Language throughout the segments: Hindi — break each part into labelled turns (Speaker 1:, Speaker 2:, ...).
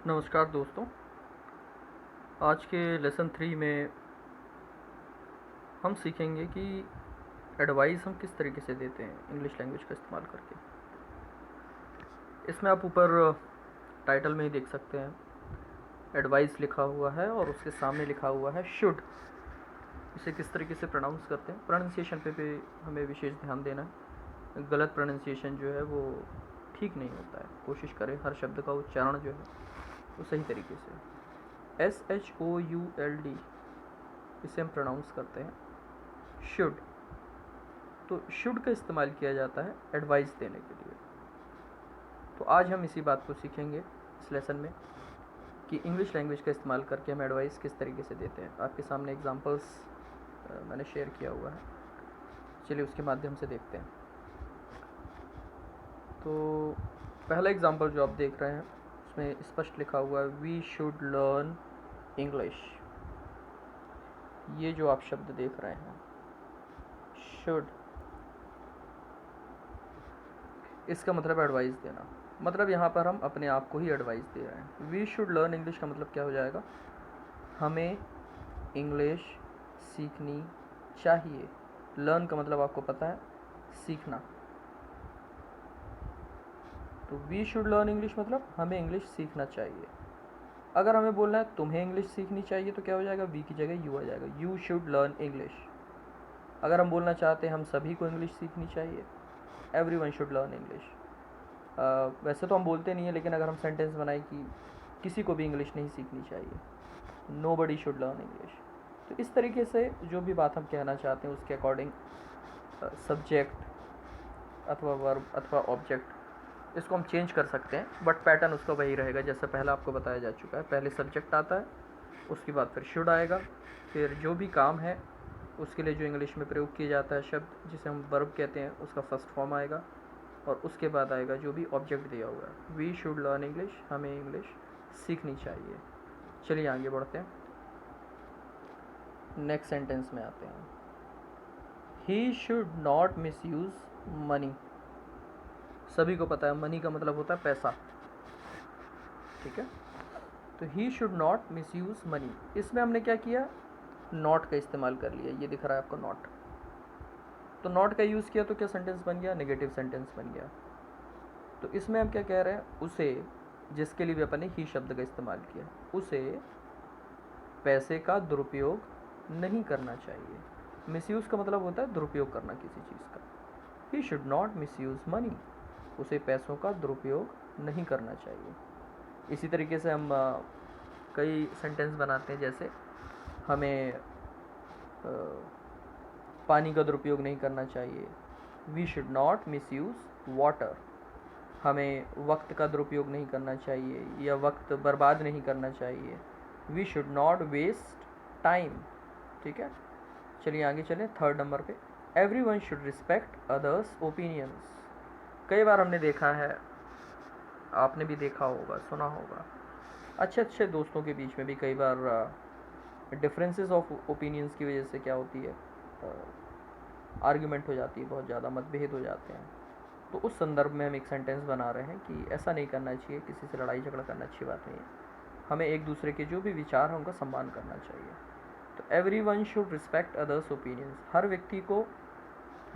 Speaker 1: नमस्कार दोस्तों। आज के लेसन 3 में हम सीखेंगे कि एडवाइस हम किस तरीके से देते हैं इंग्लिश लैंग्वेज का इस्तेमाल करके। इसमें आप ऊपर टाइटल में ही देख सकते हैं, एडवाइस लिखा हुआ है और उसके सामने लिखा हुआ है शुड। इसे किस तरीके से प्रोनाउंस करते हैं, प्रोनाउंसिएशन पे भी हमें विशेष ध्यान देना है। गलत प्रोनाउंसिएशन जो है वो ठीक नहीं होता है। कोशिश करें हर शब्द का उच्चारण जो है वो सही तरीके से। SHOULD इसे हम प्रोनाउंस करते हैं शुड। तो शुड का इस्तेमाल किया जाता है एडवाइस देने के लिए। तो आज हम इसी बात को सीखेंगे इस लेसन में कि इंग्लिश लैंग्वेज का इस्तेमाल करके हम एडवाइस किस तरीके से देते हैं। आपके सामने एग्जांपल्स मैंने शेयर किया हुआ है, चलिए उसके माध्यम से देखते हैं। तो पहला एग्जांपल जो आप देख रहे हैं उसमें स्पष्ट लिखा हुआ है वी शुड लर्न इंग्लिश। ये जो आप शब्द देख रहे हैं शुड, इसका मतलब एडवाइस देना। मतलब यहाँ पर हम अपने आप को ही एडवाइस दे रहे हैं। वी शुड लर्न इंग्लिश का मतलब क्या हो जाएगा, हमें इंग्लिश सीखनी चाहिए। लर्न का मतलब आपको पता है, सीखना। तो वी शुड लर्न इंग्लिश मतलब हमें इंग्लिश सीखना चाहिए। अगर हमें बोलना है तुम्हें इंग्लिश सीखनी चाहिए तो क्या हो जाएगा, वी की जगह यू आ जाएगा, यू शुड लर्न इंग्लिश। अगर हम बोलना चाहते हैं हम सभी को इंग्लिश सीखनी चाहिए, एवरीवन शुड लर्न इंग्लिश। वैसे तो हम बोलते नहीं है, लेकिन अगर हम सेंटेंस बनाए कि किसी को भी इंग्लिश नहीं सीखनी चाहिए, नोबडी शुड लर्न इंग्लिश। तो इस तरीके से जो भी बात हम कहना चाहते हैं उसके अकॉर्डिंग सब्जेक्ट अथवा वर्ब अथवा ऑब्जेक्ट इसको हम चेंज कर सकते हैं, बट पैटर्न उसका वही रहेगा जैसे पहले आपको बताया जा चुका है। पहले सब्जेक्ट आता है, उसके बाद फिर शुड आएगा, फिर जो भी काम है उसके लिए जो इंग्लिश में प्रयोग किया जाता है शब्द जिसे हम वर्ब कहते हैं उसका फर्स्ट फॉर्म आएगा, और उसके बाद आएगा जो भी ऑब्जेक्ट दिया हुआ है। वी शुड लर्न इंग्लिश, हमें इंग्लिश सीखनी चाहिए। चलिए आगे बढ़ते हैं, नेक्स्ट सेंटेंस में आते हैं। He should not miss use money. सभी को पता है मनी का मतलब होता है पैसा, ठीक है। तो he should not miss use money, इसमें हमने क्या किया, नॉट का इस्तेमाल कर लिया। ये दिख रहा है आपको नॉट, तो नॉट का यूज़ किया तो क्या सेंटेंस बन गया, नेगेटिव सेंटेंस बन गया। तो इसमें हम क्या कह रहे हैं, उसे, जिसके लिए भी अपन ने ही शब्द का इस्तेमाल किया, उसे पैसे का दुरुपयोग नहीं करना चाहिए। मिसयूज़ का मतलब होता है दुरुपयोग करना किसी चीज़ का। He should not misuse money, उसे पैसों का दुरुपयोग नहीं करना चाहिए। इसी तरीके से हम कई सेंटेंस बनाते हैं, जैसे हमें पानी का दुरुपयोग नहीं करना चाहिए, we should not misuse water. हमें वक्त का दुरुपयोग नहीं करना चाहिए या वक्त बर्बाद नहीं करना चाहिए, we should not waste time, ठीक है। चलिए आगे चलें थर्ड नंबर पे, every one should respect others opinions. कई बार हमने देखा है, आपने भी देखा होगा, सुना होगा, अच्छे अच्छे दोस्तों के बीच में भी कई बार डिफरेंसेस ऑफ ओपिनियंस की वजह से क्या होती है, आर्ग्यूमेंट हो जाती है, बहुत ज़्यादा मतभेद हो जाते हैं। तो उस संदर्भ में हम एक सेंटेंस बना रहे हैं कि ऐसा नहीं करना चाहिए, किसी से लड़ाई झगड़ा करना अच्छी बात नहीं है, हमें एक दूसरे के जो भी विचार हैं उनका सम्मान करना चाहिए। तो every one should respect others opinions, हर व्यक्ति को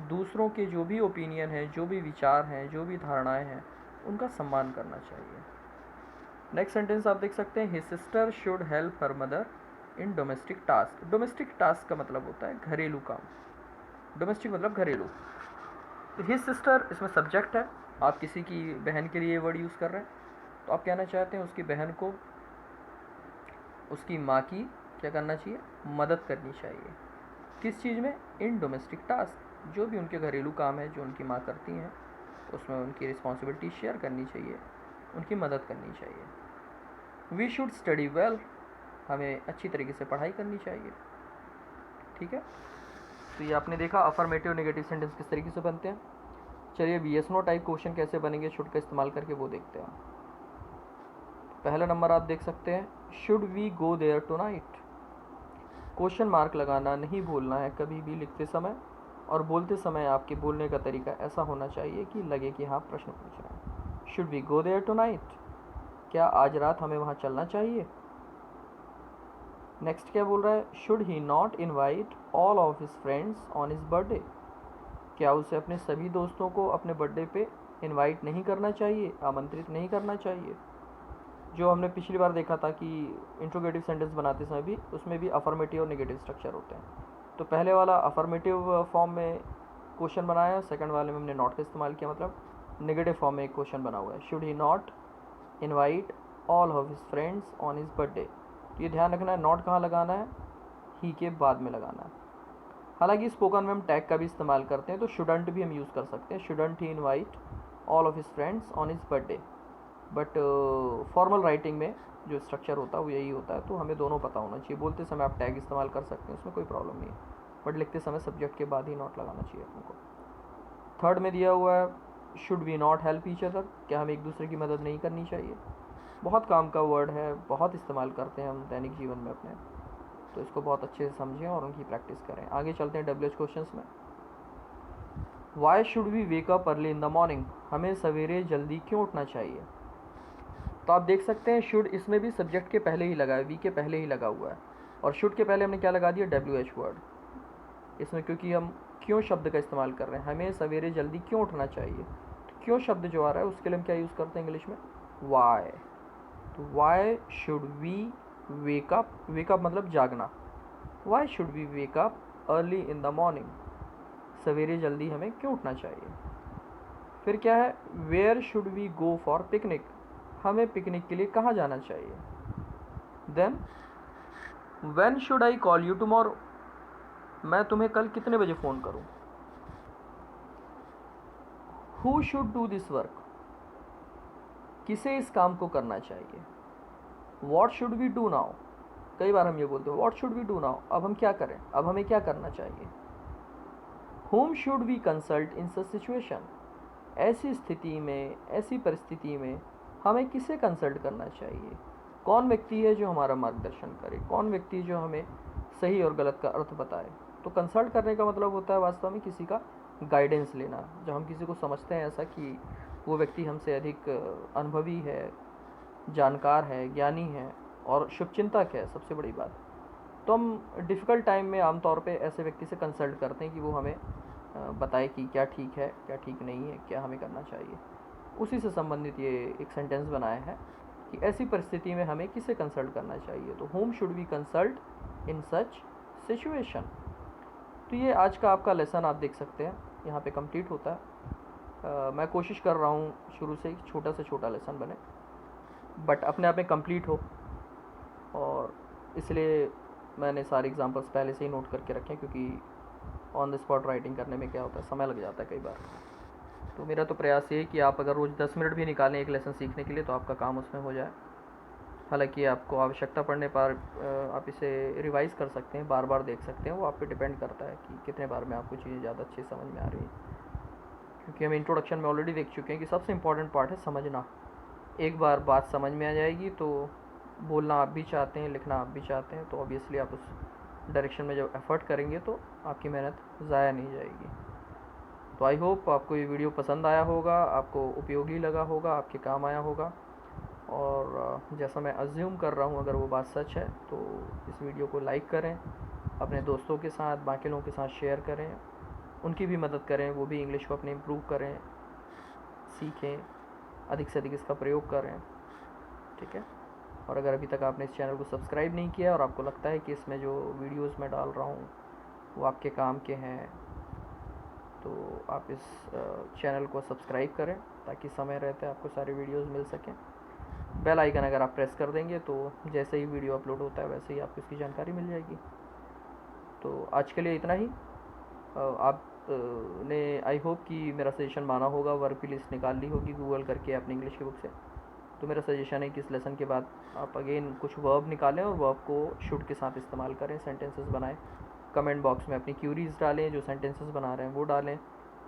Speaker 1: दूसरों के जो भी ओपिनियन है, जो भी विचार हैं, जो भी धारणाएं हैं, उनका सम्मान करना चाहिए। नेक्स्ट सेंटेंस आप देख सकते हैं, his sister should help her mother in domestic task. Domestic task का मतलब होता है घरेलू काम, डोमेस्टिक मतलब घरेलू। तो हिज सिस्टर इसमें सब्जेक्ट है, आप किसी की बहन के लिए वर्ड यूज़ कर रहे हैं, तो आप कहना चाहते हैं उसकी बहन को उसकी माँ की क्या करना चाहिए, मदद करनी चाहिए। किस चीज़ में, इन डोमेस्टिक टास्क, जो भी उनके घरेलू काम है जो उनकी माँ करती हैं उसमें उनकी रिस्पॉन्सिबिलिटी शेयर करनी चाहिए, उनकी मदद करनी चाहिए। वी शुड स्टडी वेल, हमें अच्छी तरीके से पढ़ाई करनी चाहिए, ठीक है। तो ये आपने देखा अफर्मेटिव नेगेटिव सेंटेंस किस तरीके से बनते हैं। चलिए अब यस नो टाइप क्वेश्चन कैसे बनेंगे शुड का इस्तेमाल करके, वो देखते हैं। पहला नंबर आप देख सकते हैं, should we go there tonight. Question mark लगाना नहीं भूलना है कभी भी लिखते समय, और बोलते समय आपके बोलने का तरीका ऐसा होना चाहिए कि लगे कि हाँ प्रश्न पूछ रहे हैं। Should we go there tonight, क्या आज रात हमें वहाँ चलना चाहिए। नेक्स्ट क्या बोल रहा है, should he not invite all of his friends on his birthday, क्या उसे अपने सभी दोस्तों को अपने बर्थडे पे इनवाइट नहीं करना चाहिए, आमंत्रित नहीं करना चाहिए। जो हमने पिछली बार देखा था कि इंट्रोगेटिव सेंटेंस बनाते समय भी उसमें भी अफर्मेटिव और नेगेटिव स्ट्रक्चर होते हैं। तो पहले वाला अफर्मेटिव फॉर्म में क्वेश्चन बनाया, सेकंड वाले में हमने नॉट का इस्तेमाल किया, मतलब नेगेटिव फॉर्म में एक क्वेश्चन बना हुआ है, should he not invite all of his friends on his birthday. तो ये ध्यान रखना है, नॉट कहाँ लगाना है, ही के बाद में लगाना है। हालांकि स्पोकन में हम टैग का भी इस्तेमाल करते हैं, तो शुडंट भी हम यूज़ कर सकते हैं, shouldn't he invite all of his friends on his birthday. But formal writing में जो स्ट्रक्चर होता है वो यही होता है, तो हमें दोनों पता होना चाहिए। बोलते समय आप टैग इस्तेमाल कर सकते हैं, उसमें कोई प्रॉब्लम नहीं है, बट लिखते समय सब्जेक्ट के बाद ही नॉट लगाना चाहिए अपन को। थर्ड में दिया हुआ है, should we not help each other, क्या हम एक दूसरे की मदद नहीं करनी चाहिए। बहुत काम का वर्ड है, बहुत इस्तेमाल करते हैं हम दैनिक जीवन में अपने, तो इसको बहुत अच्छे से समझें और उनकी प्रैक्टिस करें। आगे चलते हैं WH क्वेश्चंस में। Why should we wake up early in the morning, हमें सवेरे जल्दी क्यों उठना चाहिए। तो आप देख सकते हैं शुड इसमें भी सब्जेक्ट के पहले ही लगा है, वी के पहले ही लगा हुआ है, और शुड के पहले हमने क्या लगा दिया, WH वर्ड इसमें, क्योंकि हम क्यों शब्द का इस्तेमाल कर रहे हैं, हमें सवेरे जल्दी क्यों उठना चाहिए। तो क्यों शब्द जो आ रहा है उसके लिए हम क्या यूज़ करते हैं इंग्लिश में, वाई। तो why should we wake up, wake up मतलब जागना, why should we wake up early in the morning, सवेरे जल्दी हमें क्यों उठना चाहिए। फिर क्या है, where should we go for picnic, हमें पिकनिक के लिए कहाँ जाना चाहिए। Then when should I call you tomorrow, मैं तुम्हें कल कितने बजे फ़ोन करूँ। Who should do this work, किसे इस काम को करना चाहिए। What should we do now, कई बार हम ये बोलते हैं what should we do now, अब हम क्या करें, अब हमें क्या करना चाहिए। whom should we consult in such situation, ऐसी स्थिति में, ऐसी परिस्थिति में हमें किसे कंसल्ट करना चाहिए। कौन व्यक्ति है जो हमारा मार्गदर्शन करे, कौन व्यक्ति जो हमें सही और गलत का अर्थ बताए। तो कंसल्ट करने का मतलब होता है वास्तव में किसी का गाइडेंस लेना, जब हम किसी को समझते हैं ऐसा कि वो व्यक्ति हमसे अधिक अनुभवी है, जानकार है, ज्ञानी है और शुभचिंतक है, सबसे बड़ी बात, तो हम डिफ़िकल्ट टाइम में आमतौर पे ऐसे व्यक्ति से कंसल्ट करते हैं कि वो हमें बताए कि क्या ठीक है, क्या ठीक नहीं है, क्या हमें करना चाहिए। उसी से संबंधित ये एक सेंटेंस बनाया है कि ऐसी परिस्थिति में हमें किसे कंसल्ट करना चाहिए। तो whom should we consult in such situation. तो ये आज का आपका लेसन आप देख सकते हैं यहाँ पे कंप्लीट होता है। मैं कोशिश कर रहा हूँ शुरू से ही छोटा से छोटा लेसन बने, बट अपने आप में कंप्लीट हो, और इसलिए मैंने सारे एग्जांपल्स पहले से ही नोट करके रखे हैं, क्योंकि ऑन द स्पॉट राइटिंग करने में क्या होता है, समय लग जाता है कई बार। तो मेरा तो प्रयास ये है कि आप अगर रोज़ 10 मिनट भी निकालें एक लेसन सीखने के लिए तो आपका काम उसमें हो जाए। हालांकि आपको आवश्यकता पड़ने पर आप इसे रिवाइज़ कर सकते हैं, बार बार देख सकते हैं, वो आप पे डिपेंड करता है कि कितने बार में आपको चीज़ें ज़्यादा अच्छी समझ में आ रही हैं। क्योंकि हम इंट्रोडक्शन में ऑलरेडी देख चुके हैं कि सबसे इम्पॉर्टेंट पार्ट है समझना। एक बार बात समझ में आ जाएगी तो बोलना आप भी चाहते हैं, लिखना आप भी चाहते हैं, तो ऑब्वियसली आप उस डायरेक्शन में जब एफ़र्ट करेंगे तो आपकी मेहनत ज़ाया नहीं जाएगी। तो आई होप आपको ये वीडियो पसंद आया होगा, आपको उपयोगी लगा होगा, आपके काम आया होगा, और जैसा मैं अज्यूम कर रहा हूँ अगर वो बात सच है तो इस वीडियो को लाइक करें, अपने दोस्तों के साथ, बाकी लोगों के साथ शेयर करें, उनकी भी मदद करें, वो भी इंग्लिश को अपने इम्प्रूव करें, सीखें, अधिक से अधिक इसका प्रयोग करें, ठीक है। और अगर अभी तक आपने इस चैनल को सब्सक्राइब नहीं किया और आपको लगता है कि इसमें जो वीडियोस मैं डाल रहा हूँ वो आपके काम के हैं, तो आप इस चैनल को सब्सक्राइब करें ताकि समय रहते आपको सारे वीडियोस मिल सकें। बेल आइकन अगर आप प्रेस कर देंगे तो जैसे ही वीडियो अपलोड होता है वैसे ही आपको इसकी जानकारी मिल जाएगी। तो आज के लिए इतना ही। आप ने आई होप कि मेरा सजेशन माना होगा, वर्ब की लिस्ट निकाल ली होगी गूगल करके अपनी इंग्लिश की बुक से। तो मेरा सजेशन है कि इस लेसन के बाद आप अगेन कुछ वर्ब निकालें और वर्ब को शुड के साथ इस्तेमाल करें, सेंटेंसेस बनाएं। कमेंट बॉक्स में अपनी क्यूरीज़ डालें, जो सेंटेंसेस बना रहे हैं वो डालें।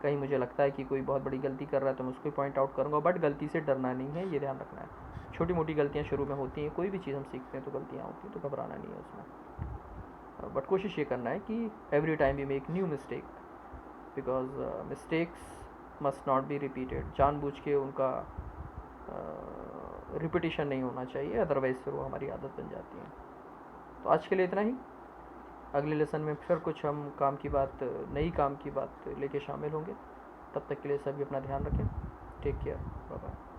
Speaker 1: कहीं मुझे लगता है कि कोई बहुत बड़ी गलती कर रहा है तो मैं उसको पॉइंट आउट करूँगा, बट गलती से डरना नहीं है, ये ध्यान रखना है। छोटी मोटी गलतियाँ शुरू में होती हैं, कोई भी चीज़ हम सीखते हैं तो गलतियाँ होती हैं, तो घबराना नहीं है उसमें। बट कोशिश ये करना है कि every time we make new mistake, because mistakes must not be repeated. जानबूझ के उनका रिपीटिशन नहीं होना चाहिए, अदरवाइज़ फिर वो हमारी आदत बन जाती है। तो आज के लिए इतना ही। अगले लेसन में फिर कुछ हम काम की बात, नई काम की बात लेके शामिल होंगे। तब तक के लिए सभी अपना ध्यान रखें। Take care, bye bye.